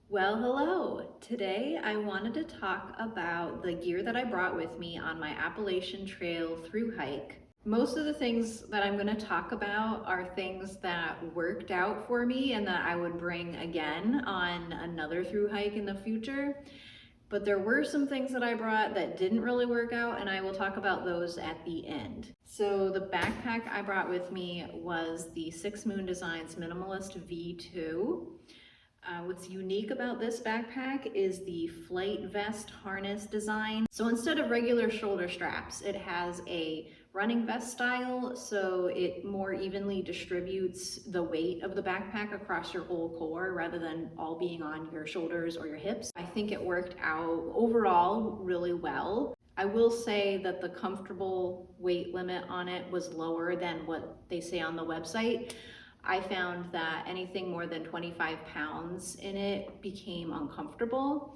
Well, hello. Today I wanted to talk about the gear that I brought with me on my Appalachian Trail through hike. Most of the things that I'm going to talk about are things that worked out for me and that I would bring again on another through hike in the future. But there were some things that I brought that didn't really work out, and I will talk about those at the end. So the backpack I brought with me was the Six Moon Designs Minimalist V2. What's unique about this backpack is the flight vest harness design. So instead of regular shoulder straps, it has a running vest style, so it more evenly distributes the weight of the backpack across your whole core rather than all being on your shoulders or your hips. I think it worked out overall really well. I will say that the comfortable weight limit on it was lower than what they say on the website. I found that anything more than 25 pounds in it became uncomfortable.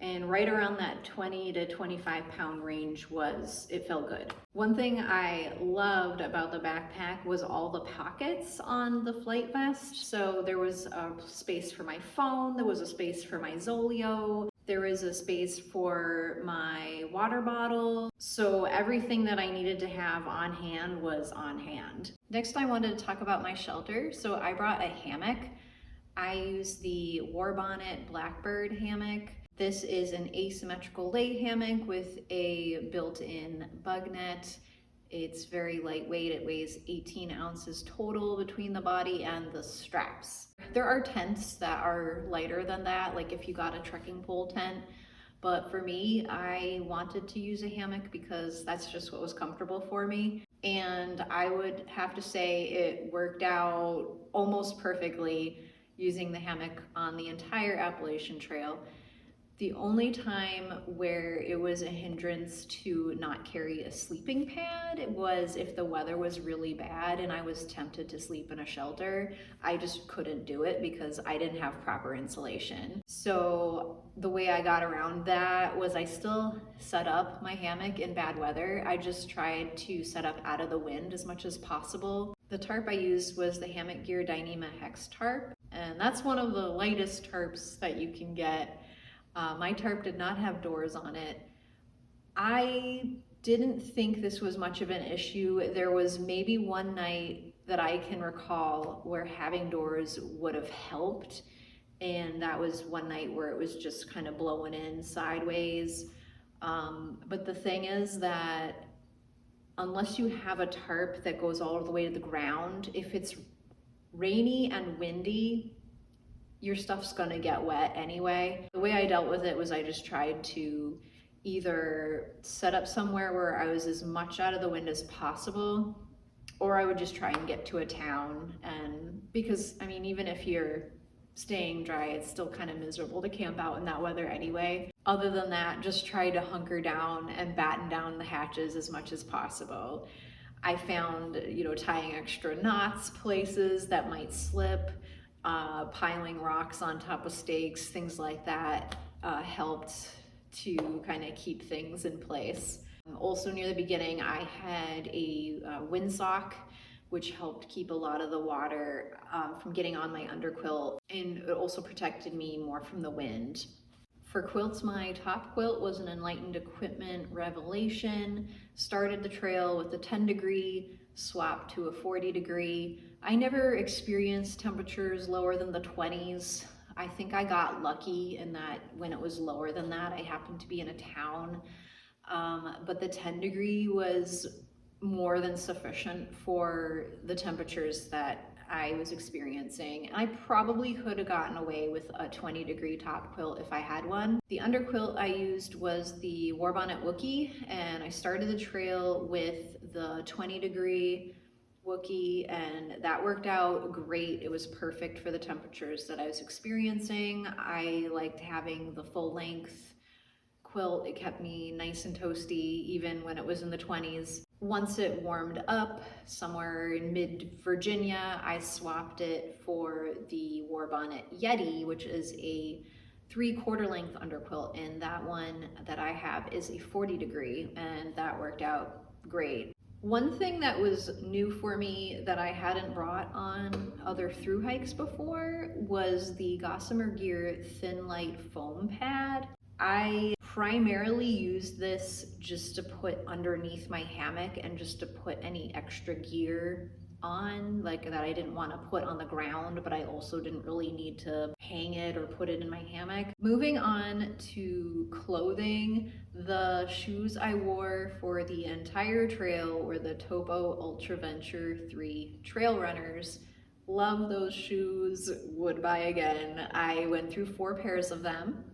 And right around that 20 to 25 pound range it felt good. One thing I loved about the backpack was all the pockets on the flight vest. So there was a space for my phone, there was a space for my Zolio, there was a space for my water bottle. So everything that I needed to have on hand was on hand. Next, I wanted to talk about my shelter. So I brought a hammock. I used the War Bonnet Blackbird hammock. This is an asymmetrical lay hammock with a built-in bug net. It's very lightweight. It weighs 18 ounces total between the body and the straps. There are tents that are lighter than that, like if you got a trekking pole tent. But for me, I wanted to use a hammock because that's just what was comfortable for me. And I would have to say it worked out almost perfectly using the hammock on the entire Appalachian Trail. The only time where it was a hindrance to not carry a sleeping pad was if the weather was really bad and I was tempted to sleep in a shelter. I just couldn't do it because I didn't have proper insulation. So the way I got around that was I still set up my hammock in bad weather. I just tried to set up out of the wind as much as possible. The tarp I used was the Hammock Gear Dyneema Hex tarp, and that's one of the lightest tarps that you can get. My tarp did not have doors on it. I didn't think this was much of an issue. There was maybe one night that I can recall where having doors would have helped, and that was one night where it was just kind of blowing in sideways. But the thing is that unless you have a tarp that goes all the way to the ground, if it's rainy and windy, your stuff's gonna get wet anyway. The way I dealt with it was I just tried to either set up somewhere where I was as much out of the wind as possible, or I would just try and get to a town. And because, I mean, even if you're staying dry, it's still kind of miserable to camp out in that weather anyway. Other than that, just try to hunker down and batten down the hatches as much as possible. I found, tying extra knots places that might slip, piling rocks on top of stakes, things like that helped to kind of keep things in place. Also near the beginning, I had a windsock, which helped keep a lot of the water from getting on my underquilt, and it also protected me more from the wind. For quilts, my top quilt was an Enlightened Equipment Revelation. Started the trail with a 10 degree, swapped to a 40 degree. I never experienced temperatures lower than the 20s. I think I got lucky in that when it was lower than that, I happened to be in a town. But the 10 degree was more than sufficient for the temperatures that I was experiencing. I probably could have gotten away with a 20 degree top quilt if I had one. The underquilt I used was the War Bonnet Wookie, and I started the trail with the 20 degree Wookie, and that worked out great. It was perfect for the temperatures that I was experiencing. I liked having the full length quilt. It kept me nice and toasty even when it was in the 20s. Once it warmed up somewhere in mid-Virginia, I swapped it for the War Bonnet Yeti, which is a 3/4 length underquilt, and that one that I have is a 40 degree, and that worked out great. One thing that was new for me that I hadn't brought on other through hikes before was the Gossamer Gear Thin Light Foam Pad. I primarily use this just to put underneath my hammock and just to put any extra gear on, like that I didn't want to put on the ground, but I also didn't really need to hang it or put it in my hammock. Moving on to clothing, the shoes I wore for the entire trail were the Topo Ultra Venture 3 Trail Runners. Love those shoes, would buy again. I went through 4 pairs of them.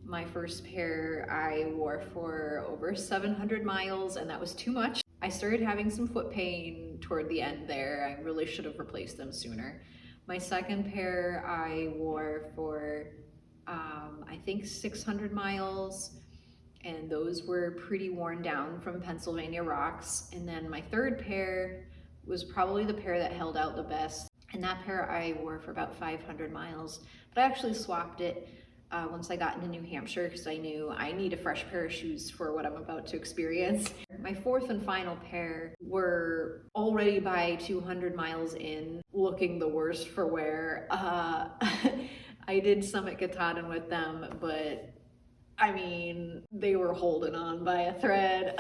My first pair I wore for over 700 miles, and that was too much. I started having some foot pain toward the end there. I really should have replaced them sooner. My second pair I wore for I think 600 miles, and those were pretty worn down from Pennsylvania rocks. And then my third pair was probably the pair that held out the best, and that pair I wore for about 500 miles. But I actually swapped it once I got into New Hampshire because I knew I need a fresh pair of shoes for what I'm about to experience. My fourth and final pair were already by 200 miles in, looking the worst for wear. I did summit Katahdin with them, but I mean, they were holding on by a thread.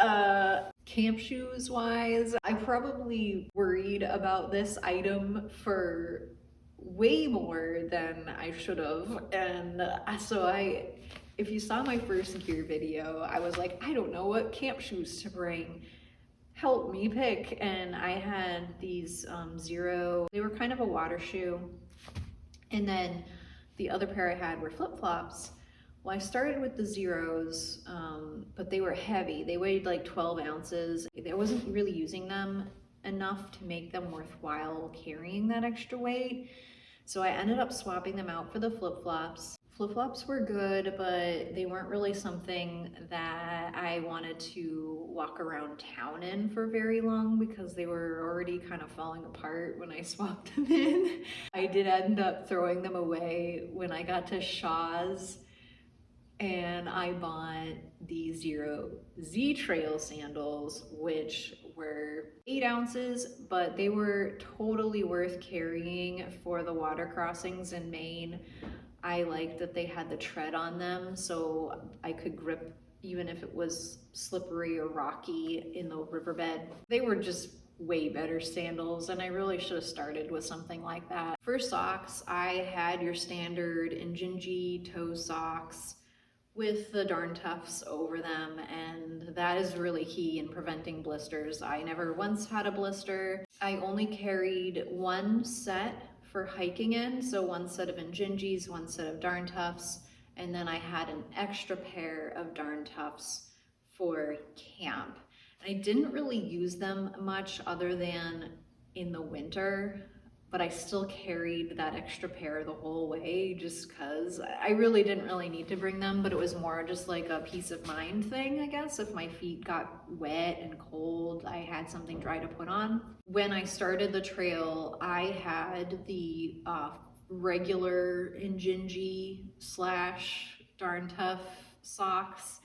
Camp shoes wise, I probably worried about this item for way more than I should have. And if you saw my first gear video, I was like, I don't know what camp shoes to bring. Help me pick. And I had these Zero, they were kind of a water shoe. And then the other pair I had were flip-flops. Well, I started with the Zeros, but they were heavy. They weighed like 12 ounces. I wasn't really using them enough to make them worthwhile carrying that extra weight. So I ended up swapping them out for the flip-flops. Flip-flops were good, but they weren't really something that I wanted to walk around town in for very long because they were already kind of falling apart when I swapped them in. I did end up throwing them away when I got to Shaw's, and I bought the Zero Z Trail sandals, which were 8 ounces, but they were totally worth carrying for the water crossings in Maine. I liked that they had the tread on them, so I could grip even if it was slippery or rocky in the riverbed. They were just way better sandals, and I really should have started with something like that. For socks, I had your standard Injinji toe socks with the Darn Toughs over them, and that is really key in preventing blisters. I never once had a blister. I only carried one set for hiking in, so one set of Injinjis, one set of Darn Toughs, and then I had an extra pair of Darn Toughs for camp. And I didn't really use them much other than in the winter, but I still carried that extra pair the whole way just because I really didn't really need to bring them, but it was more just like a peace of mind thing, I guess. If my feet got wet and cold, I had something dry to put on. When I started the trail, I had the regular Injinji / Darn Tough socks,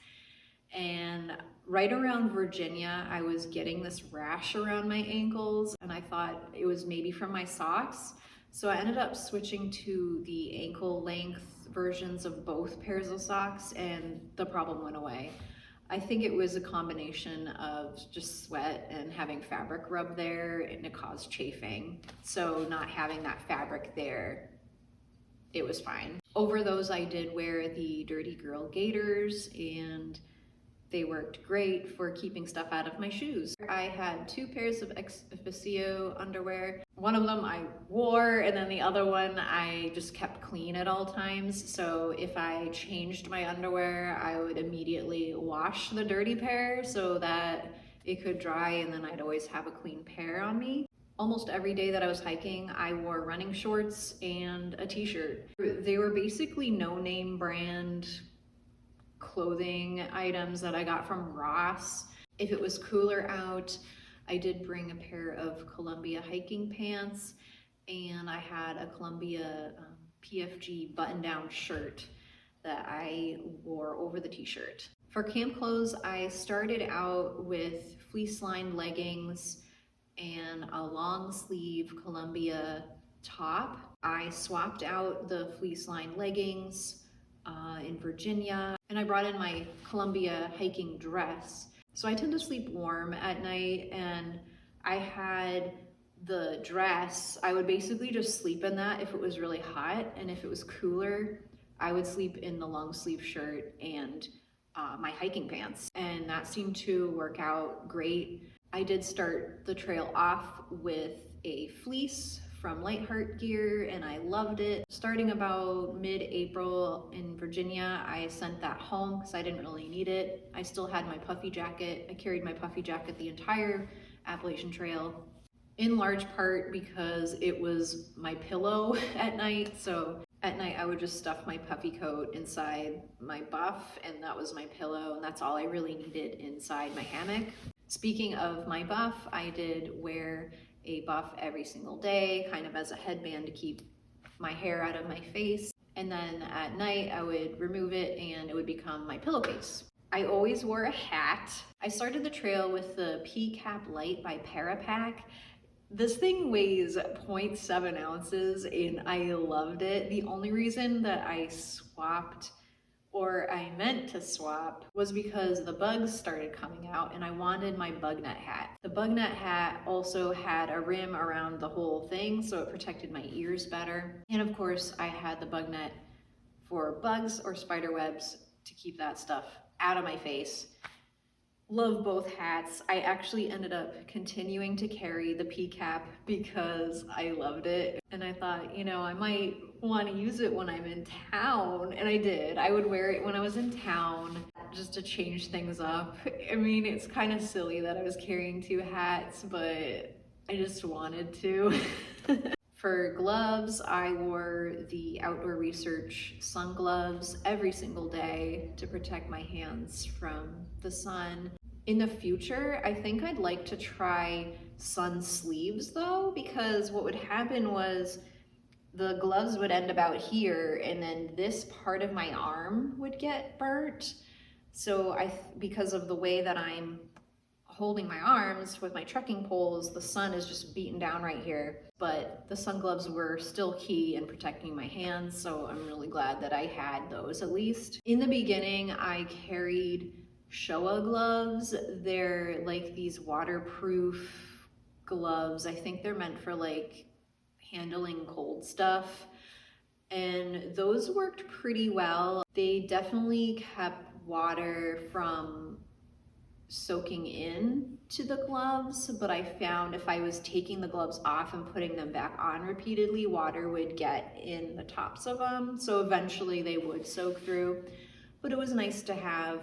and right around Virginia, I was getting this rash around my ankles, and I thought it was maybe from my socks. So I ended up switching to the ankle length versions of both pairs of socks, and the problem went away. I think it was a combination of just sweat and having fabric rubbed there, and it caused chafing. So not having that fabric there, it was fine. Over those, I did wear the Dirty Girl gaiters, and they worked great for keeping stuff out of my shoes. I had 2 pairs of ex officio underwear. One of them I wore, and then the other one I just kept clean at all times. So if I changed my underwear, I would immediately wash the dirty pair so that it could dry, and then I'd always have a clean pair on me. Almost every day that I was hiking, I wore running shorts and a t-shirt. They were basically no-name brand clothing items that I got from Ross. If it was cooler out, I did bring a pair of Columbia hiking pants, and I had a Columbia PFG button-down shirt. that I wore over the t-shirt. For camp clothes, I started out with fleece-lined leggings and a long sleeve Columbia top. I swapped out the fleece-lined leggings in Virginia, and I brought in my Columbia hiking dress. So I tend to sleep warm at night, and I had the dress. I would basically just sleep in that if it was really hot, and if it was cooler, I would sleep in the long sleeve shirt and my hiking pants, and that seemed to work out great. I did start the trail off with a fleece from Lightheart Gear, and I loved it. Starting about mid-April in Virginia, I sent that home because I didn't really need it. I still had my puffy jacket. I carried my puffy jacket the entire Appalachian Trail, in large part because it was my pillow at night. So at night I would just stuff my puffy coat inside my buff, and that was my pillow, and that's all I really needed inside my hammock. Speaking of my buff, I did wear a buff every single day, kind of as a headband to keep my hair out of my face. And then at night I would remove it and it would become my pillowcase. I always wore a hat. I started the trail with the PCAP Light by Parapack. This thing weighs 0.7 ounces and I loved it. The only reason that I swapped, or I meant to swap, was because the bugs started coming out and I wanted my bug net hat. The bug net hat also had a rim around the whole thing, so it protected my ears better. And of course I had the bug net for bugs or spider webs to keep that stuff out of my face. Love both hats. I actually ended up continuing to carry the PCAP because I loved it. And I thought, you know, I might want to use it when I'm in town. And I did. I would wear it when I was in town just to change things up. I mean, it's kind of silly that I was carrying two hats, but I just wanted to. For gloves, I wore the Outdoor Research sun gloves every single day to protect my hands from the sun. In the future, I think I'd like to try sun sleeves though, because what would happen was the gloves would end about here and then this part of my arm would get burnt. So because of the way that I'm holding my arms with my trekking poles, the sun is just beaten down right here. But the sun gloves were still key in protecting my hands, so I'm really glad that I had those at least. In the beginning, I carried Showa gloves. They're like these waterproof gloves. I think they're meant for like handling cold stuff. And those worked pretty well. They definitely kept water from soaking in to the gloves, but I found if I was taking the gloves off and putting them back on repeatedly, water would get in the tops of them. So eventually they would soak through, but it was nice to have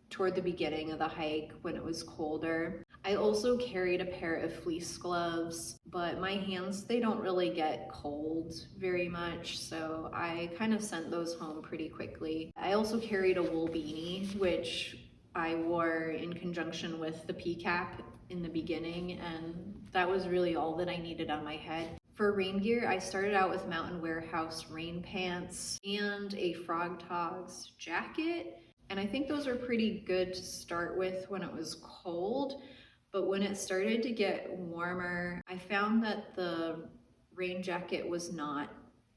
toward the beginning of the hike when it was colder. I also carried a pair of fleece gloves, but my hands, they don't really get cold very much, so I kind of sent those home pretty quickly. I also carried a wool beanie, which I wore in conjunction with the PCAP in the beginning, and that was really all that I needed on my head. For rain gear, I started out with Mountain Warehouse rain pants and a Frog Togs jacket, and I think those are pretty good to start with when it was cold. But when it started to get warmer, I found that the rain jacket was not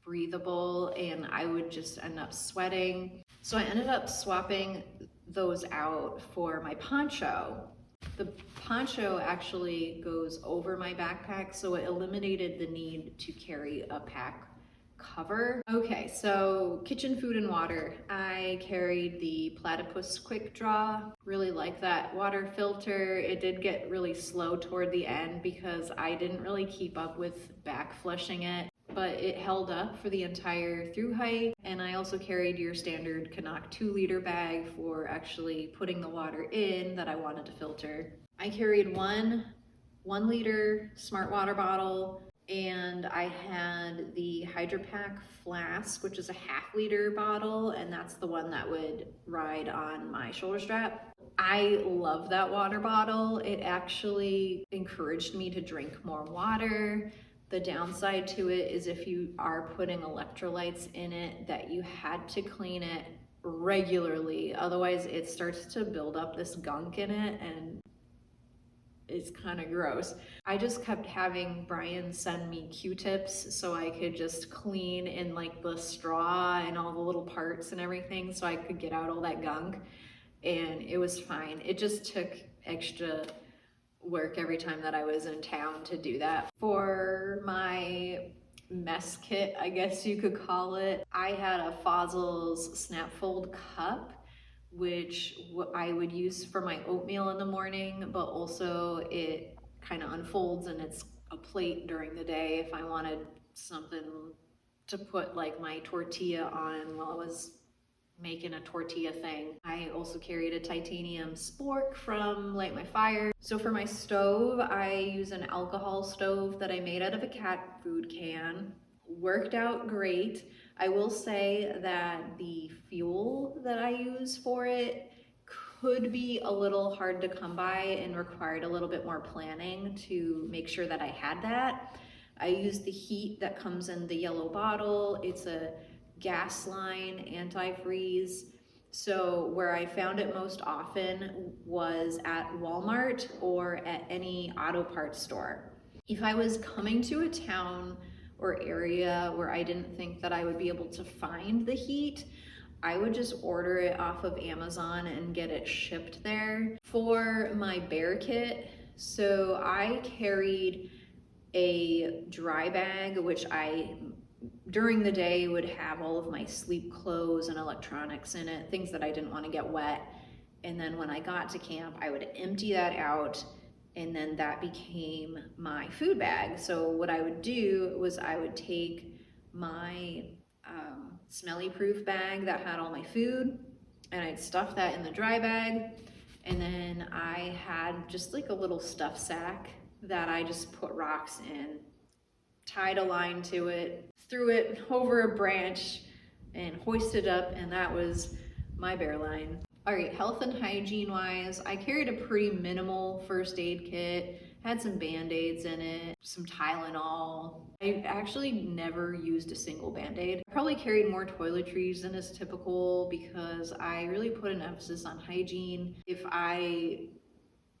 breathable and I would just end up sweating. So I ended up swapping those out for my poncho. The poncho actually goes over my backpack, so it eliminated the need to carry a pack cover. Okay, so kitchen food and water. I carried the Platypus Quick Draw. Really like that water filter. It did get really slow toward the end because I didn't really keep up with back flushing it, but it held up for the entire through hike. And I also carried your standard Canuck 2-liter bag for actually putting the water in that I wanted to filter. I carried one 1-liter smart water bottle, and I had the Hydropack flask, which is a 1/2-liter bottle, and that's the one that would ride on my shoulder strap. I love that water bottle. It actually encouraged me to drink more water. The downside to it is if you are putting electrolytes in it, that you had to clean it regularly. Otherwise, it starts to build up this gunk in it and it's kind of gross. I just kept having Brian send me Q-tips so I could just clean in like the straw and all the little parts and everything so I could get out all that gunk, and it was fine. It just took extra work every time that I was in town to do that. For my mess kit, I guess you could call it, I had a Fossil's snap fold cup, which I would use for my oatmeal in the morning, but also it kind of unfolds and it's a plate during the day if I wanted something to put like my tortilla on while I was making a tortilla thing. I also carried a titanium spork from Light My Fire. So for my stove, I use an alcohol stove that I made out of a cat food can. Worked out great. I will say that the fuel that I use for it could be a little hard to come by and required a little bit more planning to make sure that I had that. I use the heat that comes in the yellow bottle. It's a gas line antifreeze. So where I found it most often was at Walmart or at any auto parts store. If I was coming to a town or area where I didn't think that I would be able to find the heat, I would just order it off of Amazon and get it shipped there. For my bear kit, so I carried a dry bag, which I during the day would have all of my sleep clothes and electronics in it, things that I didn't want to get wet. And then when I got to camp, I would empty that out, and then that became my food bag. So what I would do was I would take my smelly proof bag that had all my food, and I'd stuff that in the dry bag. And then I had just like a little stuff sack that I just put rocks in, tied a line to it, threw it over a branch and hoisted up, and that was my bear line. All right, health and hygiene wise, I carried a pretty minimal first aid kit, had some Band-Aids in it, some Tylenol. I actually never used a single Band-Aid. I probably carried more toiletries than is typical because I really put an emphasis on hygiene. If I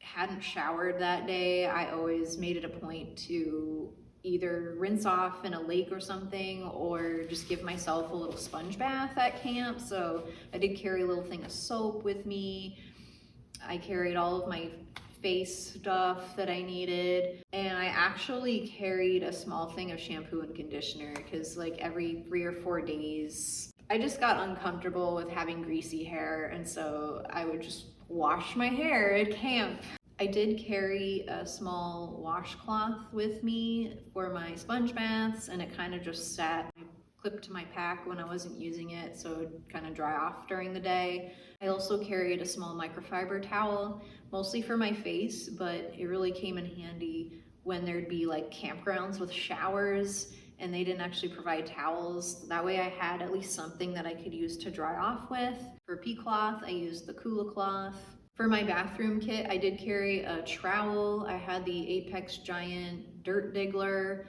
hadn't showered that day, I always made it a point to either rinse off in a lake or something, or just give myself a little sponge bath at camp. So I did carry a little thing of soap with me. I carried all of my face stuff that I needed, and I actually carried a small thing of shampoo and conditioner because like every 3 or 4 days I just got uncomfortable with having greasy hair, and so I would just wash my hair at camp. I did carry a small washcloth with me for my sponge baths, and it kind of just sat clipped to my pack when I wasn't using it, so it would kind of dry off during the day. I also carried a small microfiber towel, mostly for my face, but it really came in handy when there'd be like campgrounds with showers and they didn't actually provide towels. That way I had at least something that I could use to dry off with. For pea cloth, I used the Kula cloth. For my bathroom kit, I did carry a trowel. I had the Apex Giant dirt diggler,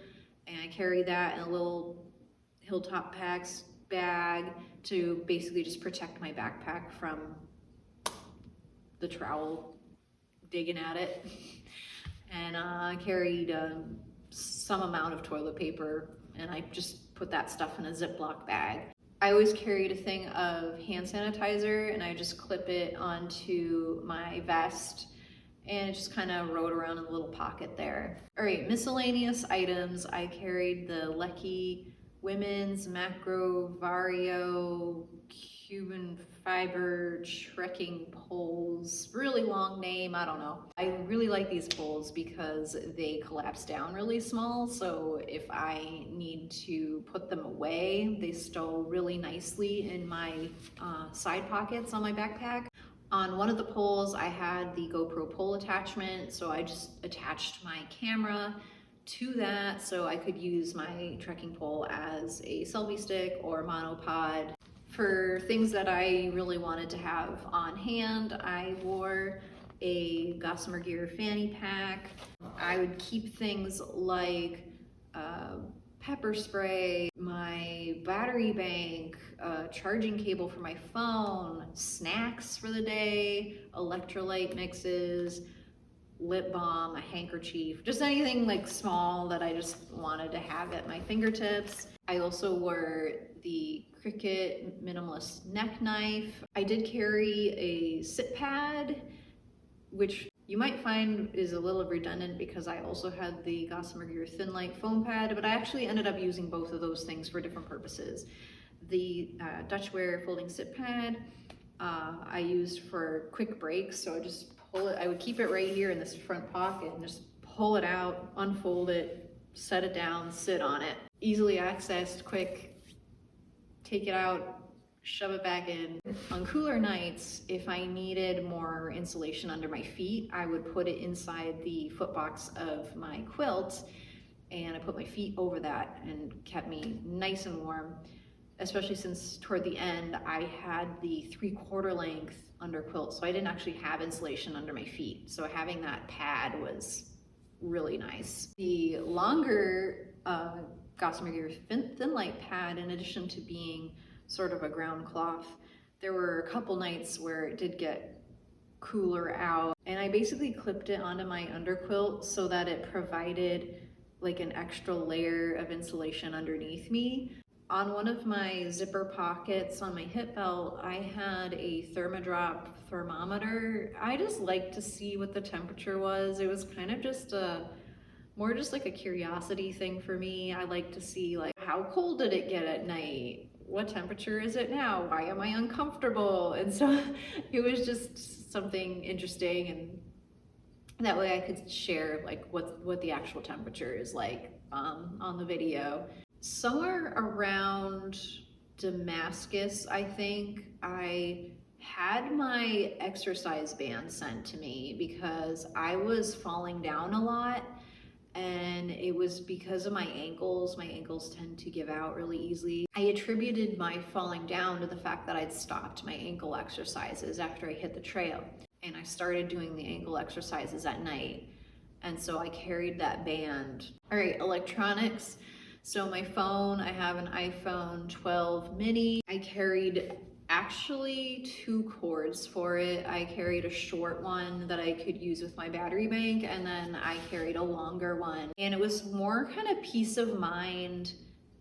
and I carried that in a little Hilltop Packs bag to basically just protect my backpack from the trowel digging at it. And I carried some amount of toilet paper, and I just put that stuff in a Ziploc bag. I always carried a thing of hand sanitizer, and I just clip it onto my vest, and it just kind of rode around in a little pocket there. All right, miscellaneous items. I carried the Lecky Women's Macro Vario Cuban Fiber Trekking Poles. Really long name, I don't know. I really like these poles because they collapse down really small, so if I need to put them away, they stow really nicely in my side pockets on my backpack. On one of the poles, I had the GoPro pole attachment, so I just attached my camera to that so I could use my trekking pole as a selfie stick or monopod. For things that I really wanted to have on hand, I wore a Gossamer Gear fanny pack. I would keep things like pepper spray, my battery bank, charging cable for my phone, snacks for the day, electrolyte mixes, lip balm, a handkerchief, just anything like small that I just wanted to have at my fingertips. I also wore the Cricut minimalist neck knife. I did carry a sit pad, which you might find is a little redundant because I also had the Gossamer Gear Thin Light foam pad, but I actually ended up using both of those things for different purposes. The Dutchware folding sit pad I used for quick breaks, so I just pull it, I would keep it right here in this front pocket and just pull it out, unfold it, set it down, sit on it. Easily accessed, quick, take it out, shove it back in. On cooler nights, if I needed more insulation under my feet, I would put it inside the foot box of my quilt, and I put my feet over that and kept me nice and warm, especially since toward the end I had the 3/4 length under quilt, so I didn't actually have insulation under my feet. So having that pad was really nice. The longer Gossamer Gear Thin Light pad, in addition to being sort of a ground cloth, there were a couple nights where it did get cooler out, and I basically clipped it onto my underquilt so that it provided like an extra layer of insulation underneath me. On one of my zipper pockets on my hip belt, I had a Thermodrop thermometer. I just liked to see what the temperature was. It was kind of just more just like a curiosity thing for me. I like to see like, how cold did it get at night? What temperature is it now? Why am I uncomfortable? And so it was just something interesting, and that way I could share like what the actual temperature is like on the video. Somewhere around Damascus, I think, I had my exercise band sent to me because I was falling down a lot, and it was because of my ankles. My ankles tend to give out really easily. I attributed my falling down to the fact that I'd stopped my ankle exercises after I hit the trail, and I started doing the ankle exercises at night, and so I carried that band. All right, electronics. So my phone, I have an iPhone 12 mini. I carried actually 2 cords for it. I carried a short one that I could use with my battery bank, and then I carried a longer one. And it was more kind of peace of mind,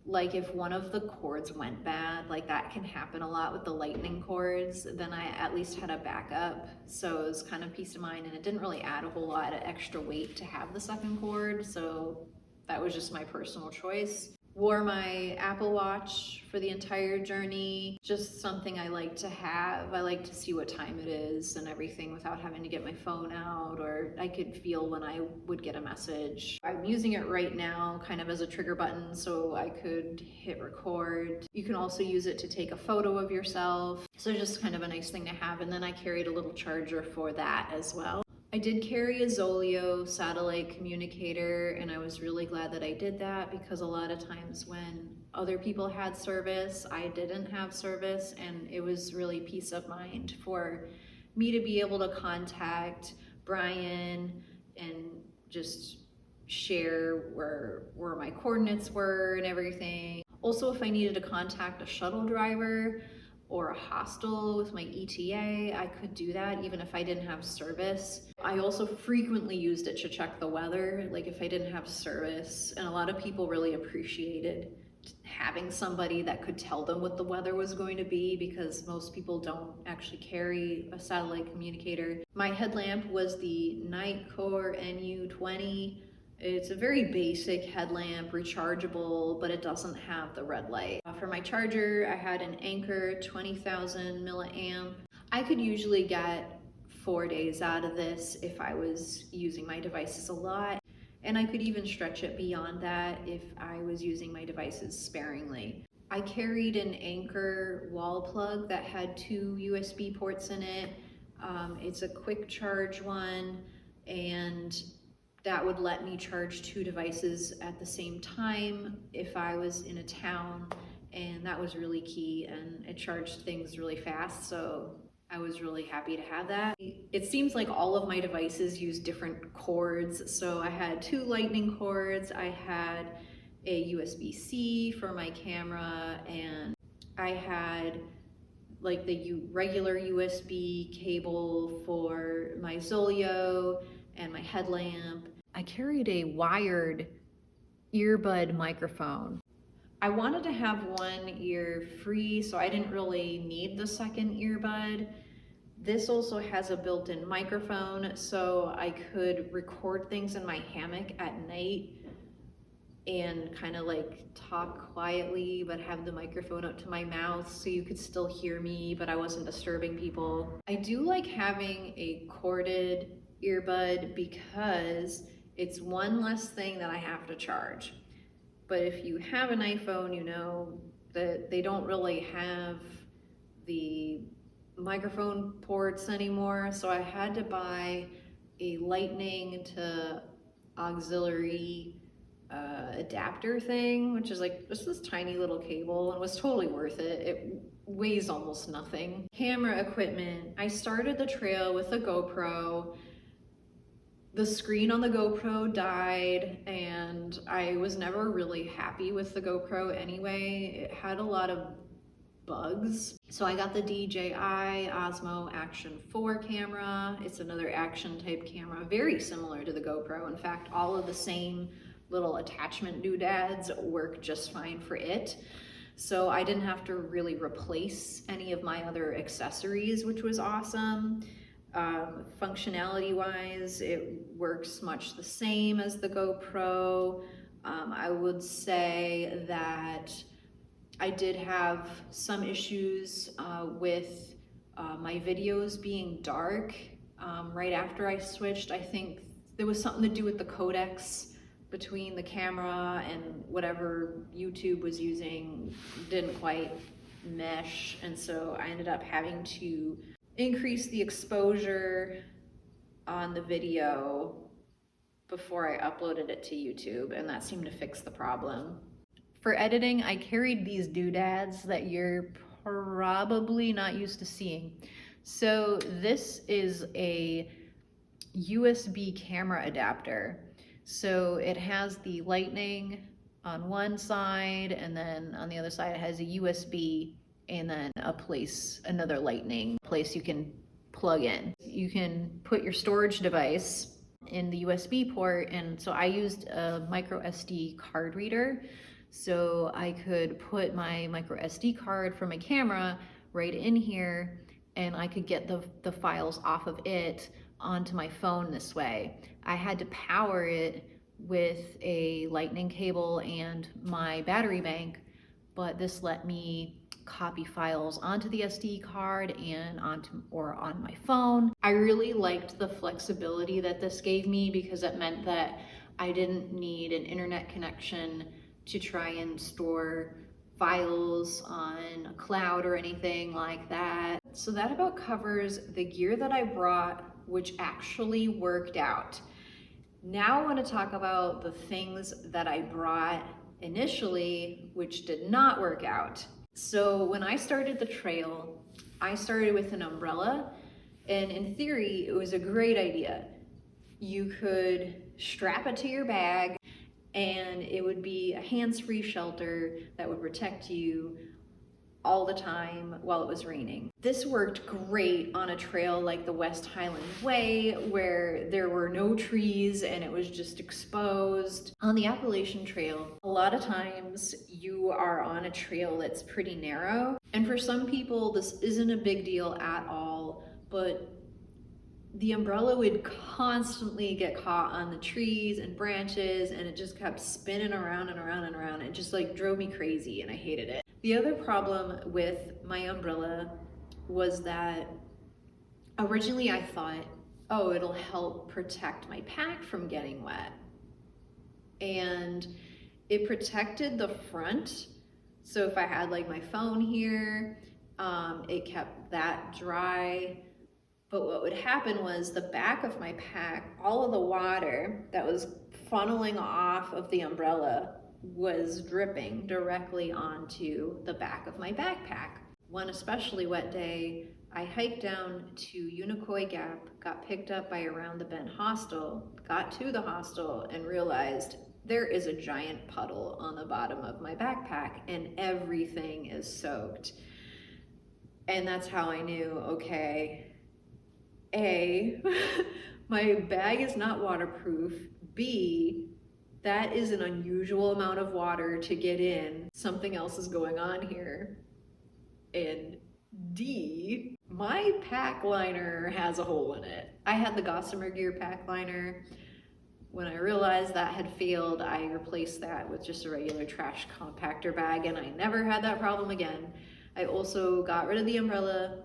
like if one of the cords went bad, like that can happen a lot with the lightning cords, then I at least had a backup. So it was kind of peace of mind, and it didn't really add a whole lot of extra weight to have the second cord, so that was just my personal choice. Wore my Apple Watch for the entire journey, just something I like to have. I like to see what time it is and everything without having to get my phone out, or I could feel when I would get a message. I'm using it right now kind of as a trigger button so I could hit record. You can also use it to take a photo of yourself. So just kind of a nice thing to have. And then I carried a little charger for that as well. I did carry a Zoleo satellite communicator, and I was really glad that I did that because a lot of times when other people had service, I didn't have service, and it was really peace of mind for me to be able to contact Brian and just share where my coordinates were and everything. Also, if I needed to contact a shuttle driver or a hostel with my ETA, I could do that even if I didn't have service. I also frequently used it to check the weather, like if I didn't have service, and a lot of people really appreciated having somebody that could tell them what the weather was going to be, because most people don't actually carry a satellite communicator. My headlamp was the Nightcore NU20. It's a very basic headlamp, rechargeable, but it doesn't have the red light. For my charger, I had an Anker 20,000 milliamp. I could usually get 4 days out of this if I was using my devices a lot, and I could even stretch it beyond that if I was using my devices sparingly. I carried an Anker wall plug that had 2 USB ports in it. It's a quick charge one, and that would let me charge 2 devices at the same time if I was in a town, and that was really key, and it charged things really fast, so I was really happy to have that. It seems like all of my devices use different cords, so I had 2 lightning cords, I had a USB-C for my camera, and I had like the regular USB cable for my Zoleo and my headlamp. I carried a wired earbud microphone. I wanted to have one ear free, so I didn't really need the second earbud. This also has a built-in microphone, so I could record things in my hammock at night and kind of like talk quietly, but have the microphone up to my mouth so you could still hear me, but I wasn't disturbing people. I do like having a corded earbud because it's one less thing that I have to charge. But if you have an iPhone, you know that they don't really have the microphone ports anymore, so I had to buy a lightning to auxiliary adapter thing, which is like just this tiny little cable, and was totally worth it. It weighs almost nothing. Camera equipment. I started the trail with a GoPro. The screen on the GoPro died, and I was never really happy with the GoPro anyway. It had a lot of bugs. So I got the DJI Osmo Action 4 camera. It's another action type camera, very similar to the GoPro. In fact, all of the same little attachment doodads work just fine for it. So I didn't have to really replace any of my other accessories, which was awesome. Functionality wise, it works much the same as the GoPro. I would say that I did have some issues with my videos being dark right after I switched. I think there was something to do with the codecs between the camera and whatever YouTube was using didn't quite mesh, and so I ended up having to increase the exposure on the video before I uploaded it to YouTube, and that seemed to fix the problem. For editing, I carried these doodads that you're probably not used to seeing. So this is a USB camera adapter. So it has the lightning on one side, and then on the other side it has a USB, and then another lightning place you can plug in. You can put your storage device in the USB port, and so I used a micro SD card reader, so I could put my micro SD card from my camera right in here, and I could get the files off of it onto my phone this way. I had to power it with a lightning cable and my battery bank, but this let me copy files onto the SD card and on my phone. I really liked the flexibility that this gave me because it meant that I didn't need an internet connection to try and store files on a cloud or anything like that. So that about covers the gear that I brought, which actually worked out. Now I want to talk about the things that I brought initially, which did not work out. So when I started the trail, I started with an umbrella, and in theory, it was a great idea. You could strap it to your bag, and it would be a hands-free shelter that would protect you all the time while it was raining. This worked great on a trail like the West Highland Way, where there were no trees and it was just exposed. On the Appalachian Trail, a lot of times you are on a trail that's pretty narrow, and for some people this isn't a big deal at all, but the umbrella would constantly get caught on the trees and branches, and it just kept spinning around and around and around. It just like drove me crazy, and I hated it. The other problem with my umbrella was that originally I thought, oh, it'll help protect my pack from getting wet. And it protected the front. So if I had like my phone here, it kept that dry. But what would happen was the back of my pack, all of the water that was funneling off of the umbrella was dripping directly onto the back of my backpack. One especially wet day, I hiked down to Unicoi Gap, got picked up by Around the Bend Hostel, got to the hostel and realized there is a giant puddle on the bottom of my backpack and everything is soaked. And that's how I knew, okay, A, my bag is not waterproof. B, that is an unusual amount of water to get in. Something else is going on here. And D, my pack liner has a hole in it. I had the Gossamer Gear pack liner. When I realized that had failed, I replaced that with just a regular trash compactor bag, and I never had that problem again. I also got rid of the umbrella,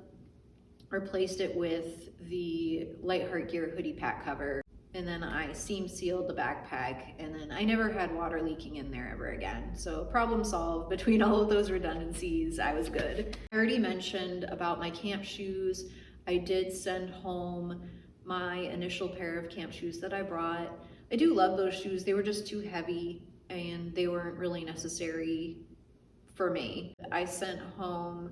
replaced it with the Lightheart Gear hoodie pack cover, and then I seam sealed the backpack, and then I never had water leaking in there ever again. So problem solved. Between all of those redundancies, I was good. I already mentioned about my camp shoes. I did send home my initial pair of camp shoes that I brought. I do love those shoes. They were just too heavy and they weren't really necessary for me. I sent home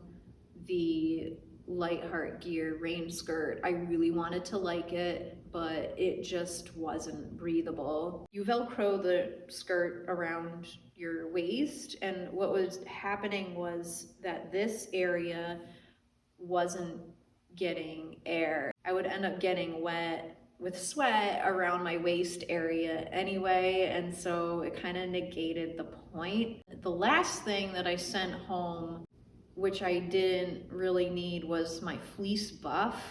the Lightheart Gear rain skirt. I really wanted to like it, but it just wasn't breathable. You Velcro the skirt around your waist, and what was happening was that this area wasn't getting air. I would end up getting wet with sweat around my waist area anyway, and so it kind of negated the point. The last thing that I sent home, which I didn't really need, was my fleece buff.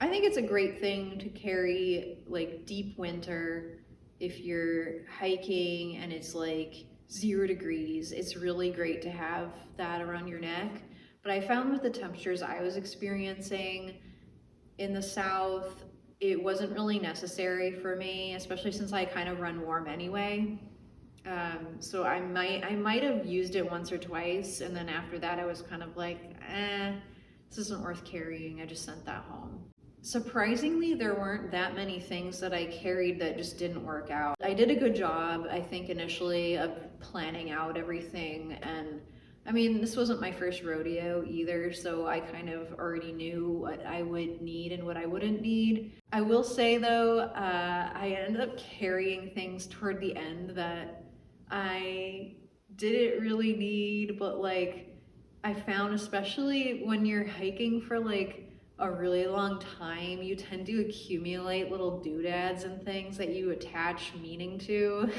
I think it's a great thing to carry like deep winter if you're hiking and it's like 0 degrees. It's really great to have that around your neck. But I found with the temperatures I was experiencing in the south, it wasn't really necessary for me, especially since I kind of run warm anyway. So I might have used it once or twice, and then after that I was kind of like, this isn't worth carrying. I just sent that home. Surprisingly, there weren't that many things that I carried that just didn't work out. I did a good job, I think, initially of planning out everything, and I mean, this wasn't my first rodeo either, so I kind of already knew what I would need and what I wouldn't need. I will say though, I ended up carrying things toward the end that I didn't really need, but like I found, especially when you're hiking for like a really long time, you tend to accumulate little doodads and things that you attach meaning to.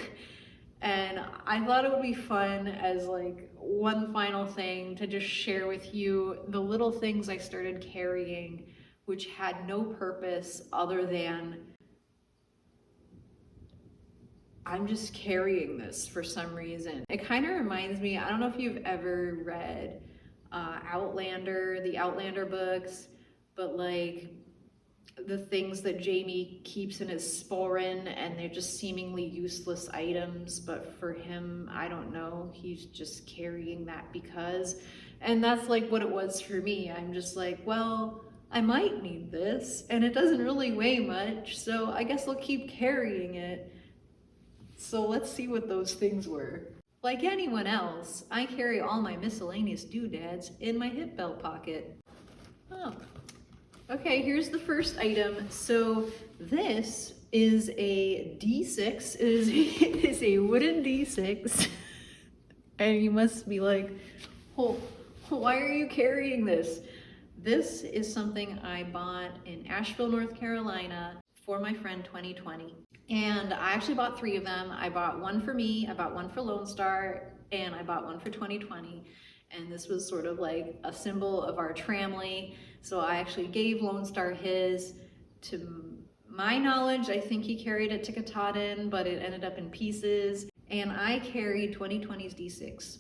And I thought it would be fun as like one final thing to just share with you the little things I started carrying, which had no purpose other than I'm just carrying this for some reason. It kind of reminds me, I don't know if you've ever read Outlander, the Outlander books, but like the things that Jamie keeps in his sporran, and they're just seemingly useless items, but for him, I don't know, he's just carrying that because, and that's like what it was for me. I'm just like, well, I might need this, and it doesn't really weigh much, so I guess I'll keep carrying it. So let's see what those things were. Like anyone else, I carry all my miscellaneous doodads in my hip belt pocket. Oh. Okay, here's the first item. So this is a D6. It is a wooden D6. And you must be like, oh, why are you carrying this? This is something I bought in Asheville, North Carolina for my friend 2020. And I actually bought 3 of them. I bought one for me, I bought one for Lone Star, and I bought one for 2020. And this was sort of like a symbol of our tramley. So I actually gave Lone Star his. To my knowledge, I think he carried it to Katahdin, but it ended up in pieces. And I carried 2020's D6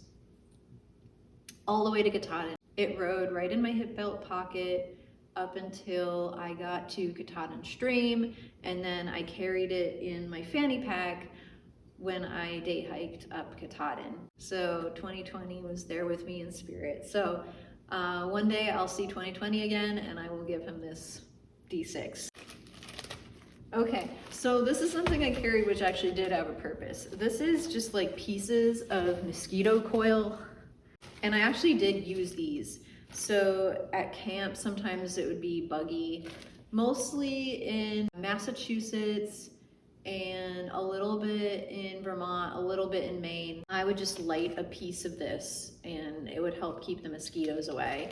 all the way to Katahdin. It rode right in my hip belt pocket up until I got to Katahdin Stream, and then I carried it in my fanny pack when I day hiked up Katahdin. So 2020 was there with me in spirit. So one day I'll see 2020 again and I will give him this D6. Okay, so this is something I carried which actually did have a purpose. This is just like pieces of mosquito coil, and I actually did use these. So at camp, sometimes it would be buggy, mostly in Massachusetts and a little bit in Vermont, a little bit in Maine. I would just light a piece of this and it would help keep the mosquitoes away.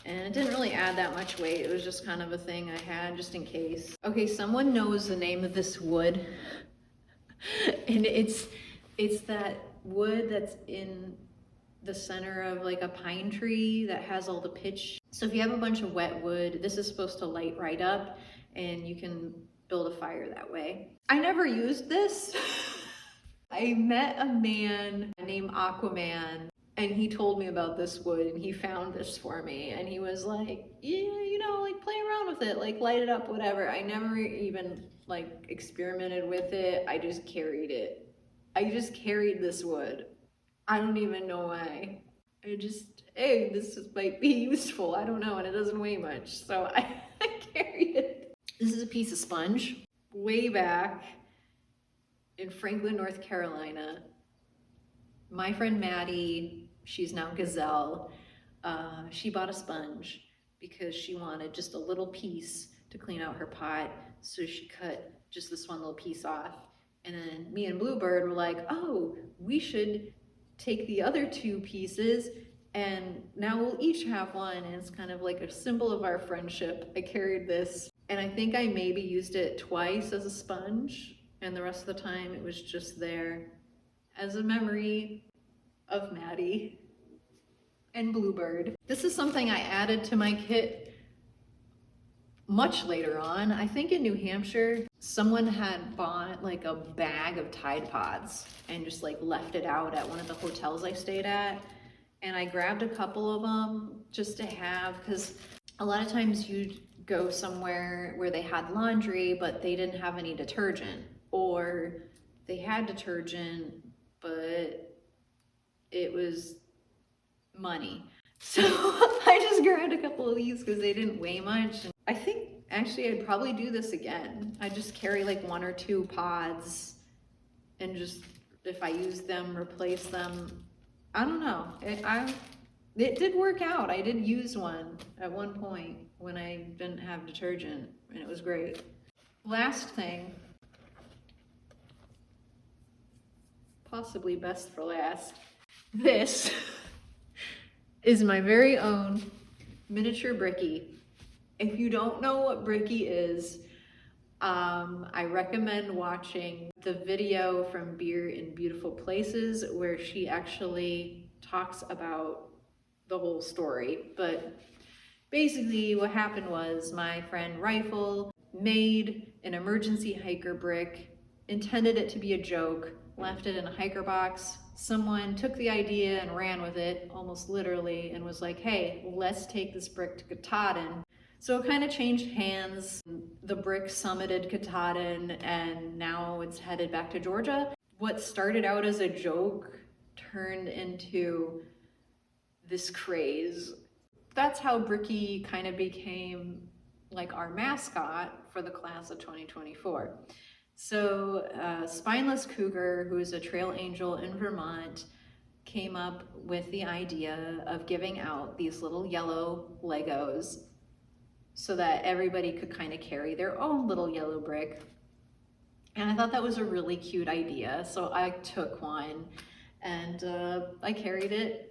And it didn't really add that much weight. It was just kind of a thing I had just in case. Okay, someone knows the name of this wood. And it's that wood that's in the center of like a pine tree that has all the pitch. So if you have a bunch of wet wood, this is supposed to light right up and you can build a fire that way. I never used this. I met a man named Aquaman and he told me about this wood and he found this for me and he was like, yeah, you know, like play around with it, like light it up, whatever. I never even like experimented with it. I just carried it. I just carried this wood. I don't even know why. I just, hey, this might be useful. I don't know, and it doesn't weigh much, so I carried it. This is a piece of sponge. Way back in Franklin, North Carolina, my friend Maddie, she's now Gazelle, she bought a sponge because she wanted just a little piece to clean out her pot, so she cut just this one little piece off. And then me and Bluebird were like, oh, we should take the other two pieces and now we'll each have one, and it's kind of like a symbol of our friendship. I carried this and I think I maybe used it twice as a sponge, and the rest of the time it was just there as a memory of Maddie and Bluebird. This is something I added to my kit much later on. I think in New Hampshire, someone had bought like a bag of Tide Pods and just like left it out at one of the hotels I stayed at. And I grabbed a couple of them just to have, because a lot of times you'd go somewhere where they had laundry, but they didn't have any detergent, or they had detergent, but it was money. So I just grabbed a couple of these because they didn't weigh much. And I think actually I'd probably do this again. I just carry like 1 or 2 pods and just, if I use them, replace them. I don't know. It did work out. I did use one at one point when I didn't have detergent, and it was great. Last thing, possibly best for last, this is my very own miniature Bricky. If you don't know what Bricky is, I recommend watching the video from Beer in Beautiful Places where she actually talks about the whole story. But basically what happened was my friend Rifle made an emergency hiker brick, intended it to be a joke, left it in a hiker box. Someone took the idea and ran with it, almost literally, and was like, hey, let's take this brick to Katahdin. So it kind of changed hands. The brick summited Katahdin and now it's headed back to Georgia. What started out as a joke turned into this craze. That's how Bricky kind of became like our mascot for the class of 2024. So Spineless Cougar, who is a trail angel in Vermont, came up with the idea of giving out these little yellow Legos so that everybody could kind of carry their own little yellow brick. And I thought that was a really cute idea. So I took one and I carried it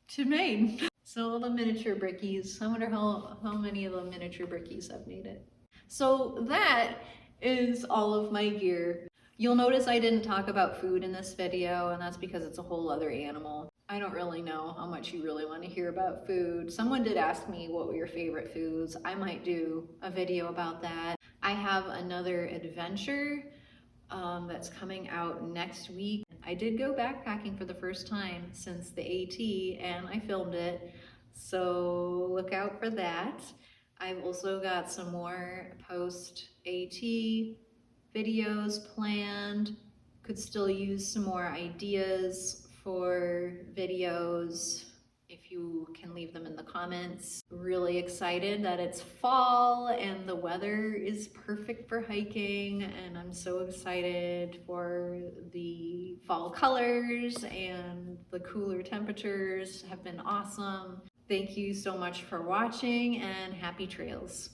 to Maine. So all the miniature Brickies, I wonder how many of the miniature Brickies have made it. So that is all of my gear. You'll notice I didn't talk about food in this video, and that's because it's a whole other animal. I don't really know how much you really want to hear about food. Someone did ask me what were your favorite foods. I might do a video about that. I have another adventure that's coming out next week. I did go backpacking for the first time since the AT and I filmed it, so look out for that. I've also got some more post-AT videos planned. Could still use some more ideas for videos if you can leave them in the comments. Really excited that it's fall and the weather is perfect for hiking, and I'm so excited for the fall colors, and the cooler temperatures have been awesome. Thank you so much for watching and happy trails.